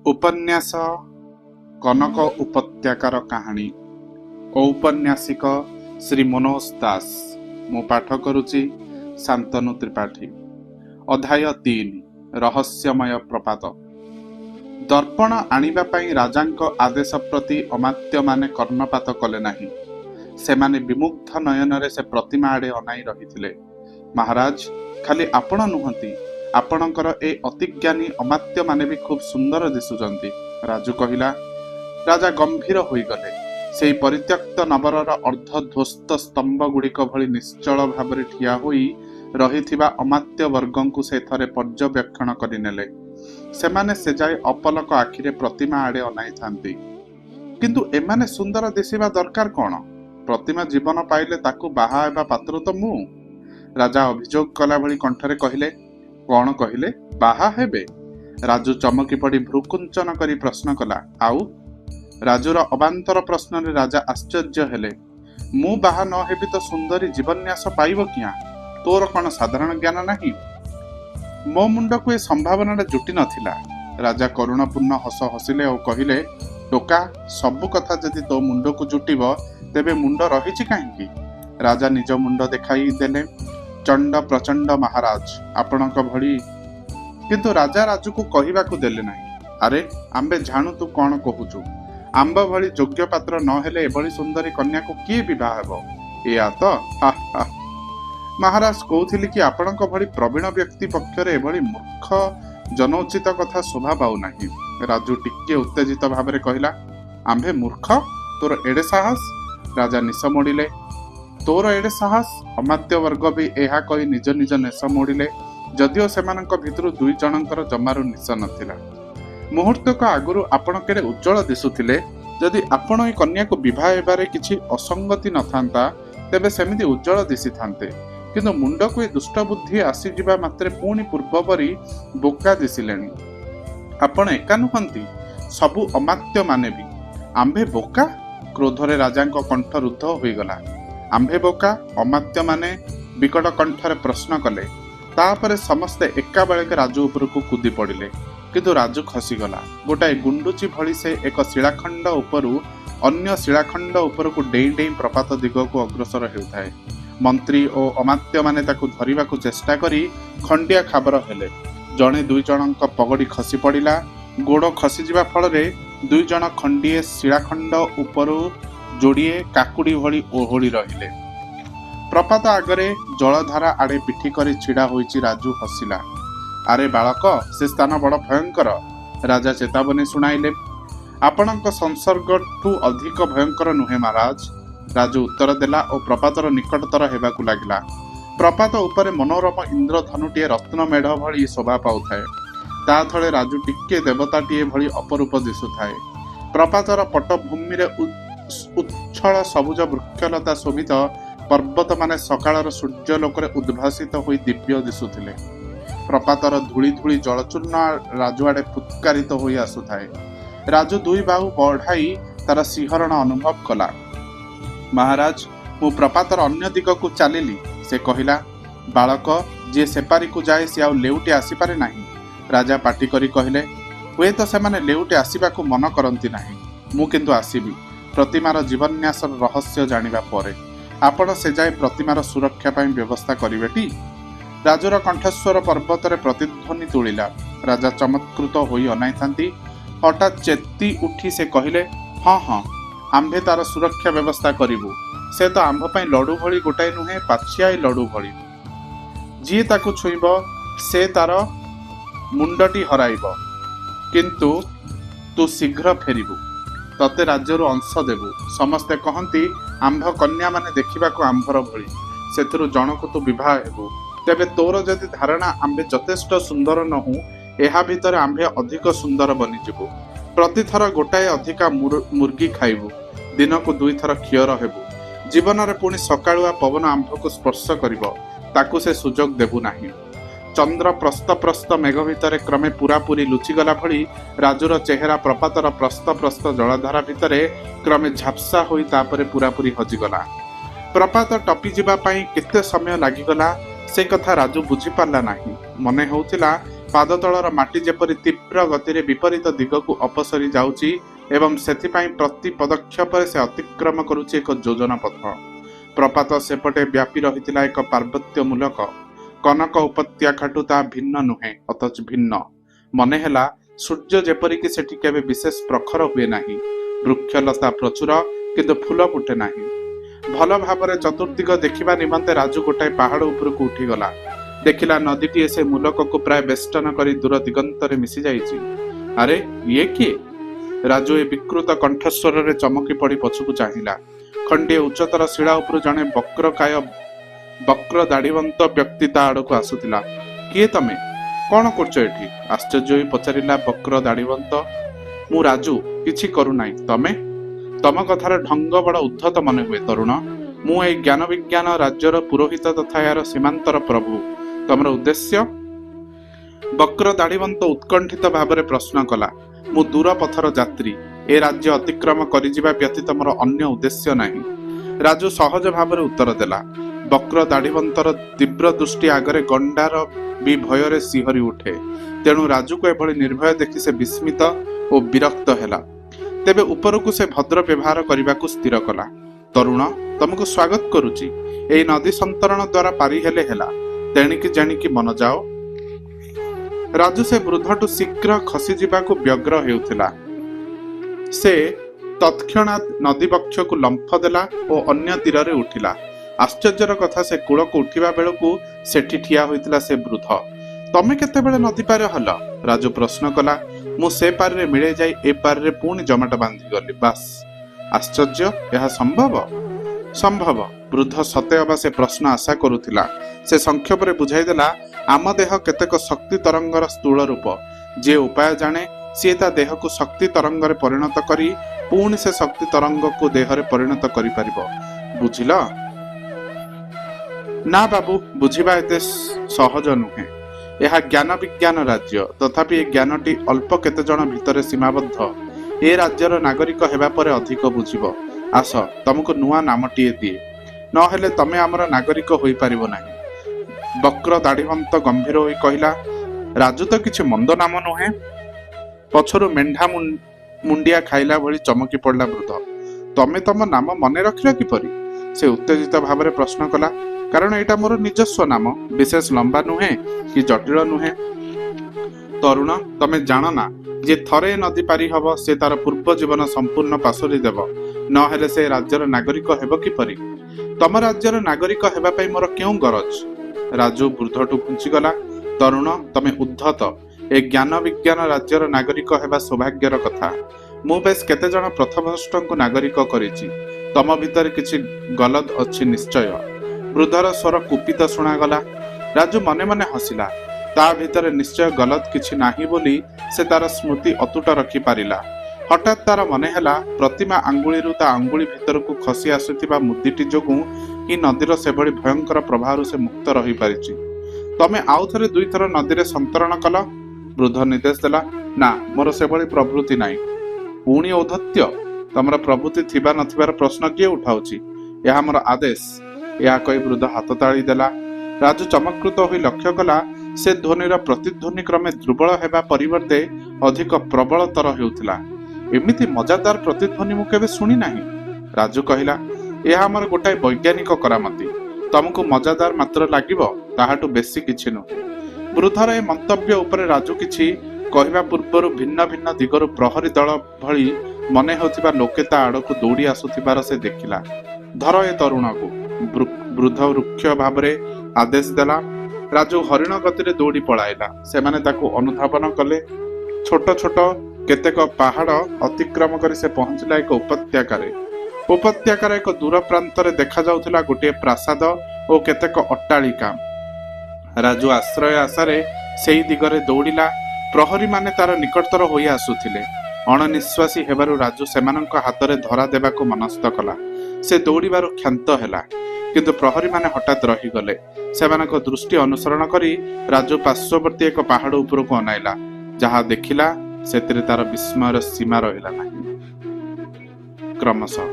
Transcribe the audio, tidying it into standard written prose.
उपन्यास कनक उपत्यकार कहानी औपन्यासिक श्री मनोज दास। मु पाठ करुची शांतनु त्रिपाठी। अध्याय 3 रहस्यमय प्रपात। दर्पण आनिबा पई राजांक आदेश प्रति अमात्य माने कर्णपात कले नाही। सेमाने विमुग्ध नयनरे से प्रतिमा आड़े अनाई रहिथिले। महाराज, खाली आपण नुहंती, आपणकर ए अतिज्ञानी अमात्य माने भी खूब सुंदर दिसुचंती, राजू कहिला। राजा गंभीर होईगले। सेई परित्यक्त नगरर अर्धध्वस्त स्तंभ गुड़िक भली निश्चल भावरे ठिया होई रहिथिबा अमात्य वर्गंकु से थरे पर्यवेक्षण करिनेले। सेमाने से जाय अपलक आखिरे प्रतिमा आड़े अनाई थांती। किंतु एमाने सुंदर दिसिबा दरकार कोन? प्रतिमा जीवन पाइले ताकू बाहा हेबा पात्र तो मु। राजा अभियोग कला भली कंठरे कहिले। कौन कहिले? बाहा हेबे? राजू चमकी पड़ी भ्रुकुंचन करी प्रश्न कला। आउ? राजूर अबांतर प्रश्न रे राजा आश्चर्य हेले। मु बाहा न हेबी तो सुंदरी जीवन्यास पाइब किया? तोर कौन साधारण ज्ञान नाही? मो मुंड को ए संभावना जुटी नथिला। राजा करुणापूर्ण हस हसिले और कहिले, टोका, सबु कथा जदि तो मुंड को जुटिब तेबे मुंड रहिछि काहेकि? राजा निज मुंड देखाई देले। चंड प्रचंड महाराज, आपणक भली। किंतु राजा राजू को कहिबा को देले नाही। अरे आंबे जानू तू कौन कहूचु? आंब भली योग्य पात्र न हेले एभली सुंदरी कन्या को किए विवाह हेबो? एया तो हा हा। महाराज कहूथिली कि आपणक भली प्रवीण व्यक्ति पक्षरे एभली मूर्ख जनोचित कथा शोभा पाउ नाही। राजू टिके उत्तेजित भावरे कहिला, आंबे मूर्ख? तोर एडे साहस? राजा निश मोड़िले। तोर एडे साहस? अमात्य वर्ग भी एहा कही निज निज नेश मोड़िले। जदिओ सेमानंक भितरु दुई जनंकर जमारू निश नथिला। मुहूर्तक आगुरु आपण केडे उज्जवल दिसुथिले। जदि आपण ए कन्या को विवाह हेबारे किछि असंगति नथांता तेबे सेमिति उज्जवल दिसि थांते। किंतु मुंड को ए दुष्ट बुद्धि आसी जिबा मात्रे पुणी पूर्व परी बोका दिसिलेनी। आपण एका नुहंती, सबु अमात्य माने भी। आंभे बोका? क्रोधरे राजांक कंठ रुद्ध होईगला। आंभे बोका? अमात्य माने? विकट कंठरे प्रश्न कले। तापरे समस्ते एका बेलके राजू उपरकू कूदी पड़िले। किंतु राजू खसीगला। गोटाए गुंडुची भली से एक शिलाखंड उपरु अन्य शिलाखंड उपरकू डेई डेई प्रपात दिगकू अग्रसर हेउथाए। मंत्री और अमात्य माने ताकू धरिबाकू चेष्टा करी खंडिया खाबर हेले। जणे दुई जनक पगड़ी खसी पड़िला। गोड़ खसी जिबा फलरे दुई जन खंडिए शिलाखंड उपरु जोड़िए काकुड़ी भली ओहोली रहिले। प्रपात आगरे जलधारा आड़े पिठी करी छिड़ा होईची। राजू हसिला। अरे बालक, से स्थान बड़ भयंकर। राजा चेतावनी सुनाइले। आपणक संसर्गठू अधिक भयंकर नुहे महाराज, राजू उत्तर देला और प्रपातर निकटतर हेबाकू लागिला। प्रपात उपरे मनोरम इंद्रधनुटीए रत्न मेढ़ भली शोभा पाउथाए। ता थळे राजू टिके देवताटीए भली अपरूप दिसुथाए। प्रपातर पटभूमि रे उच्छल सबुज वृक्षलता शोभित पर्वत माने सकाळर सूर्य लोकरे उद्भासित होई दिव्य दिसुथिले। प्रपातर धूली धूली जलचूर्ण राजू आड़े फुत्कारित होई आसुथाए। राजू दुई बाहु बढ़ाई तार सिंहरण अनुभव कला। महाराज, मु प्रपातर अन्य दिगकू चलिली। से कहिला, बालक, जे सेपारी को जाए से आउ लेउटे आसी पारे नाही। राजा पाटी करी कहिले, हुए तो सेमाने लेउटे आसीबाकू मन करंती नाही। मु किंतु आसीबी प्रतिमार जीवन्यासर रहस्य जानिबा परे। आपण से जाए प्रतिमार सुरक्षा पाई व्यवस्था करिवेटी? राजूर कंठस्वर पर्वतरे प्रतिध्वनि तोलिला। राजा चमत्कृत होई अनाई थांती। हठात चेती उठी से कहिले, हाँ हाँ, आंभे तार सुरक्षा व्यवस्था करिबु। से तो आंभ पाई लडू भली गोटाए नुहे, पाछियाई लडू भली। जी ताकू छुईब से तार मुंडटी हराइब। किंतु तू शीघ्र फेरिबु, तते राज्यर अंश देबु। समस्ते कहती आंभ कन्या माने देखिबाकू आंभर भली, सेथिरु जनकू तू विवाह हेबु। तेबे तोर जदि धारणा आंबे यथेष्ट सुंदर नहु, एहा भितर आंबे अधिक सुंदर बनिजिबु। प्रतिथर गोटाए अधिका मुर्गी खाइबु। दिनकू दुई थर क्षीर हेबु। जीवन रे पुणी सकाळुआ पवन आंभको स्पर्श करिब, ताकू से सुजोग देबु नाही। चंद्र प्रस्त प्रस्त मेघ भितर क्रमे पूरापूरी लुचिगला भली राजूर चेहरा प्रपातर प्रस्त प्रस्त जलधारा भितर क्रमे झापसा होई तापरे पूरापूरी हजिगला। प्रपात टपी जिबा पाई केते समय लागिगला से कथा राजू बुझी पारला नाही। ମନେ ହେଉଥିଲା ପାଦ ତଳର ମାଟି ଯେପରି ତୀବ୍ର ଗତିରେ ବିପରୀତ ଦିଗକୁ ଅପସରି ଯାଉଛି ଏବଂ ସେଥିପାଇଁ ପ୍ରତି ପଦକ୍ଷେପରେ ସେ ଅତିକ୍ରମ କରୁଛି ଏକ ଯୋଜନା ପଥ। ପ୍ରପାତ ସେପଟେ ବ୍ୟାପି ରହିଥିଲା ଏକ ପାର୍ବତ୍ୟମୂଳକ କନକ ଉପତ୍ୟକାଠୁ ତାହା ଭିନ୍ନ ନୁହେଁ, ଅଥଚ ଭିନ୍ନ। ମନେ ହେଲା ସୂର୍ଯ୍ୟ ଯେପରିକି ସେଠି କେବେ ବିଶେଷ ପ୍ରଖର ହୁଏ ନାହିଁ। ବୃକ୍ଷଲତା ପ୍ରଚୁର, କିନ୍ତୁ ଫୁଲ ଫୁଟେ ନାହିଁ। ଭଲ ଭାବରେ ଚତୁର୍ଦିଗ ଦେଖିବା ନିମନ୍ତେ ରାଜୁ ଗୋଟାଏ ପାହାଡ଼ ଉପରକୁ ଉଠିଗଲା। ଦେଖିଲା ନଦୀଟିଏ ସେ ମୂଲକକୁ ପ୍ରାୟ ବେଷ୍ଟନ କରି ଦୂର ଦିଗନ୍ତରେ ମିଶି ଯାଇଛି। ଆରେ ଇଏ କିଏ? ରାଜୁ ଏ ବିକୃତ କଣ୍ଠସ୍ୱରରେ ଚମକି ପଡ଼ି ପଛକୁ ଚାହିଁଲା। ଖଣ୍ଡିଏ ଉଚ୍ଚତର ଶିଳା ଉପରୁ ଜଣେ ବକ୍ର ଦାଢ଼ିବନ୍ତ ବ୍ୟକ୍ତି ତା ଆଡ଼କୁ ଆସୁଥିଲା। କିଏ ତମେ? କଣ କରୁଛ ଏଠି? ଆଶ୍ଚର୍ଯ୍ୟ ହୋଇ ପଚାରିଲା ବକ୍ର ଦାଢ଼ିବନ୍ତ। ମୁଁ ରାଜୁ, କିଛି କରୁନାହିଁ। ତମେ? ତମ କଥାର ଢଙ୍ଗ ବଡ଼ ଉଦ୍ଧତ ମନେ ହୁଏ ତରୁଣ। ମୁଁ ଏଇ ଜ୍ଞାନ ବିଜ୍ଞାନ ରାଜ୍ୟର ପୁରୋହିତ ତଥା ଏହାର ସୀମାନ୍ତର ପ୍ରଭୁ। ତମର ଉଦ୍ଦେଶ୍ୟ? ବକ୍ର ଦାଢ଼ିବନ୍ତ ଉତ୍କଣ୍ଠିତ ଭାବରେ ପ୍ରଶ୍ନ କଲା। ମୁଁ ଦୂର ପଥର ଯାତ୍ରୀ। ଏ ରାଜ୍ୟ ଅତିକ୍ରମ କରିଯିବା ବ୍ୟତୀତ ମୋର ଅନ୍ୟ ଉଦ୍ଦେଶ୍ୟ ନାହିଁ। ରାଜୁ ସହଜ ଭାବରେ ଉତ୍ତର ଦେଲା। ବକ୍ର ଦାଢ଼ିବନ୍ତର ତୀବ୍ର ଦୃଷ୍ଟି ଆଗରେ ଗଣ୍ଡାର ବି ଭୟରେ ଶିହରି ଉଠେ। ତେଣୁ ରାଜୁକୁ ଏଭଳି ନିର୍ଭୟ ଦେଖି ସେ ବିସ୍ମିତ ଓ ବିରକ୍ତ ହେଲା। ତେବେ ଉପରକୁ ସେ ଭଦ୍ର ବ୍ୟବହାର କରିବାକୁ ସ୍ଥିର କଲା। ତରୁଣ, ତମକୁ ସ୍ୱାଗତ କରୁଛି। ଏଇ ନଦୀ ସନ୍ତରଣ ଦ୍ୱାରା ପାରି ହେଲେ ହେଲା, ତେଣିକି ଜାଣିକି ମନ ଯାଅ। ରାଜୁ ସେ ବୃଦ୍ଧଠୁ ଶୀଘ୍ର ଖସିଯିବାକୁ ବ୍ୟଗ୍ର ହେଉଥିଲା। ସେ ତତ୍କ୍ଷଣାତ୍ ନଦୀ ବକ୍ଷକୁ ଲମ୍ଫ ଦେଲା ଓ ଅନ୍ୟ ତୀରରେ ଉଠିଲା। ଆଶ୍ଚର୍ଯ୍ୟର କଥା, ସେ କୂଳକୁ ଉଠିବା ବେଳକୁ ସେଠି ଠିଆ ହୋଇଥିଲା ସେ ବୃଦ୍ଧ। ତମେ କେତେବେଳେ ନଦୀ ପାର ହେଲ? ରାଜୁ ପ୍ରଶ୍ନ କଲା। ମୁଁ ସେ ପାରିରେ ମିଳେଇ ଯାଇ ଏ ପାରିରେ ପୁଣି ଜମାଟ ବାନ୍ଧିଗଲି, ବାସ୍। ଆଶ୍ଚର୍ଯ୍ୟ, ଏହା ସମ୍ଭବ? ସମ୍ଭବ। ବୃଦ୍ଧ ସତେ ଅବା ସେ ପ୍ରଶ୍ନ ଆଶା କରୁଥିଲା। ସେ ସଂକ୍ଷେପରେ ବୁଝାଇ ଦେଲା। ଆମ ଦେହ କେତେକ ଶକ୍ତି ତରଙ୍ଗର ସ୍ଥୂଳ ରୂପ। ଯିଏ ଉପାୟ ଜାଣେ ସିଏ ତା ଦେହକୁ ଶକ୍ତି ତରଙ୍ଗରେ ପରିଣତ କରି ପୁଣି ସେ ଶକ୍ତି ତରଙ୍ଗକୁ ଦେହରେ ପରିଣତ କରିପାରିବ। ବୁଝିଲ? ନା ବାବୁ, ବୁଝିବା ଏତେ ସହଜ ନୁହେଁ। ଏହା ଜ୍ଞାନ ବିଜ୍ଞାନ ରାଜ୍ୟ, ତଥାପି ଏ ଜ୍ଞାନଟି ଅଳ୍ପ କେତେଜଣ ଭିତରେ ସୀମାବଦ୍ଧ। ଏ ରାଜ୍ୟର ନାଗରିକ ହେବା ପରେ ଅଧିକ ବୁଝିବ। ଆସ, ତମକୁ ନୂଆ ନାମଟିଏ ଦିଏ, ନହେଲେ ତମେ ଆମର ନାଗରିକ ହୋଇପାରିବ ନାହିଁ। ବକ୍ର ଦାଢ଼ିବନ୍ତ ଗମ୍ଭୀର ହୋଇ କହିଲା। ରାଜୁ ତ କିଛି ମନ୍ଦ ନାମ ନୁହେଁ। ପଛରୁ ମେଣ୍ଢା ମୁଣ୍ଡିଆ ଖାଇଲା ଭଳି ଚମକି ପଡ଼ିଲା ବୃଦ୍ଧ। ତମେ ତମ ନାମ ମନେ ରଖିଲ କିପରି? ସେ ଉତ୍ତେଜିତ ଭାବରେ ପ୍ରଶ୍ନ କଲା। କାରଣ ଏଇଟା ମୋର ନିଜସ୍ୱ ନାମ, ବିଶେଷ ଲମ୍ବା ନୁହେଁ କି ଜଟିଳ ନୁହେଁ। ତରୁଣ, ତମେ ଜାଣ ନା, ଯେ ଥରେ ନଦୀ ପାରି ହବ ସେ ତାର ପୂର୍ବ ଜୀବନ ସମ୍ପୂର୍ଣ୍ଣ ପାସୋରି ଦେବ। ନହେଲେ ସେ ରାଜ୍ୟର ନାଗରିକ ହେବ କିପରି? ତମ ରାଜ୍ୟର ନାଗରିକ ହେବା ପାଇଁ ମୋର କେଉଁ ଗରଜ? ରାଜୁ ବୃଦ୍ଧଠୁ ଘୁଞ୍ଚିଗଲା। ତରୁଣ, ତମେ ଉଦ୍ଧତ। ଏ ଜ୍ଞାନ ବିଜ୍ଞାନ ରାଜ୍ୟର ନାଗରିକ ହେବା ସୌଭାଗ୍ୟର କଥା। ମୁଁ ବେଶ କେତେଜଣ ପ୍ରଥମଷ୍ଟଙ୍କୁ ନାଗରିକ କରିଛି। ତମ ଭିତରେ କିଛି ଗଲଦ ଅଛି ନିଶ୍ଚୟ। ବୃଦ୍ଧର ସ୍ୱର କୁପିତ ଶୁଣାଗଲା। ରାଜୁ ମନେ ମନେ ହସିଲା। ତା ଭିତରେ ନିଶ୍ଚୟ ଗଲତ କିଛି ନାହିଁ ବୋଲି ସେ ତାର ସ୍ମୃତି ଅତୁଟ ରଖିପାରିଲା। ହଠାତ୍ ତାର ମନେ ହେଲା ପ୍ରତିମା ଆଙ୍ଗୁଳିରୁ ତା ଆଙ୍ଗୁଳି ଭିତରକୁ ଖସି ଆସୁଥିବା ମୁଦିଟି ଯୋଗୁଁ ହିଁ ନଦୀର ସେଭଳି ଭୟଙ୍କର ପ୍ରବାହରୁ ସେ ମୁକ୍ତ ରହିପାରିଛି। ତମେ ଆଉ ଥରେ 2 ଥର ନଦୀରେ ସନ୍ତରଣ କଲ? ବୃଦ୍ଧ ନିର୍ଦ୍ଦେଶ ଦେଲା। ନା, ମୋର ସେଭଳି ପ୍ରବୃତ୍ତି ନାହିଁ। ପୁଣି ଔଦ୍ଧତ୍ୟ? ତମର ପ୍ରବୃତ୍ତି ଥିବା ନଥିବାର ପ୍ରଶ୍ନ କିଏ ଉଠାଉଛି? ଏହା ମୋର ଆଦେଶ। ଏହା କହି ବୃଦ୍ଧ ହାତ ତାଳି ଦେଲା। ରାଜୁ ଚମତ୍କୃତ ହୋଇ ଲକ୍ଷ୍ୟ କଲା ସେ ଧ୍ୱନିର ପ୍ରତିଧ୍ୱନି କ୍ରମେ ଦୁର୍ବଳ ହେବା ପରିବର୍ତ୍ତେ ଅଧିକ ପ୍ରବଳତର ହେଉଥିଲା। ଏମିତି ମଜାଦାର ପ୍ରତିଧ୍ୱନି ମୁଁ କେବେ ଶୁଣି ନାହିଁ। ରାଜୁ କହିଲା। ଏହା ଆମର ଗୋଟାଏ ବୈଜ୍ଞାନିକ କରାମତି। ତମକୁ ମଜାଦାର ମାତ୍ର ଲାଗିବ, ତାହାଠୁ ବେଶୀ କିଛି ନୁହେଁ। ବୃଦ୍ଧର ଏ ମନ୍ତବ୍ୟ ଉପରେ ରାଜୁ କିଛି କହିବା ପୂର୍ବରୁ ଭିନ୍ନ ଭିନ୍ନ ଦିଗରୁ ପ୍ରହରୀ ଦଳ ଭଳି ମନେ ହେଉଥିବା ଲୋକେ ତା ଆଡ଼କୁ ଦୌଡ଼ି ଆସୁଥିବାର ସେ ଦେଖିଲା। ଧର ଏ ତରୁଣକୁ। ବୃଦ୍ଧ ରୁକ୍ଷ ଭାବରେ ଆଦେଶ ଦେଲା। ରାଜୁ ହରିଣ ଗତିରେ ଦୌଡ଼ି ପଳାଇଲା। ସେମାନେ ତାକୁ ଅନୁଧାବନ କଲେ। ଛୋଟ ଛୋଟ କେତେକ ପାହାଡ଼ ଅତିକ୍ରମ କରି ସେ ପହଞ୍ଚିଲା ଏକ ଉପତ୍ୟକାରେ। ଉପତ୍ୟକାର ଏକ ଦୂର ପ୍ରାନ୍ତରେ ଦେଖାଯାଉଥିଲା ଗୋଟିଏ ପ୍ରାସାଦ ଓ କେତେକ ଅଟ୍ଟାଳିକା। ରାଜୁ ଆଶ୍ରୟ ଆଶାରେ ସେଇ ଦିଗରେ ଦୌଡ଼ିଲା। ପ୍ରହରୀମାନେ ତାର ନିକଟତର ହୋଇ ଆସୁଥିଲେ। ଅଣନିଶ୍ୱାସୀ ହେବାରୁ ରାଜୁ ସେମାନଙ୍କ ହାତରେ ଧରା ଦେବାକୁ ମନସ୍ଥ କଲା। ସେ ଦୌଡ଼ିବାରୁ କ୍ଷାନ୍ତ ହେଲା, କିନ୍ତୁ ପ୍ରହରୀମାନେ ହଠାତ୍ ରହିଗଲେ। ସେମାନଙ୍କ ଦୃଷ୍ଟି ଅନୁସରଣ କରି ରାଜୁ ପାର୍ଶ୍ୱବର୍ତ୍ତୀ ଏକ ପାହାଡ଼ ଉପରକୁ ଅନାଇଲା। ଯାହା ଦେଖିଲା ସେଥିରେ ତାର ବିସ୍ମୟର ସୀମା ରହିଲା ନାହିଁ। କ୍ରମଶଃ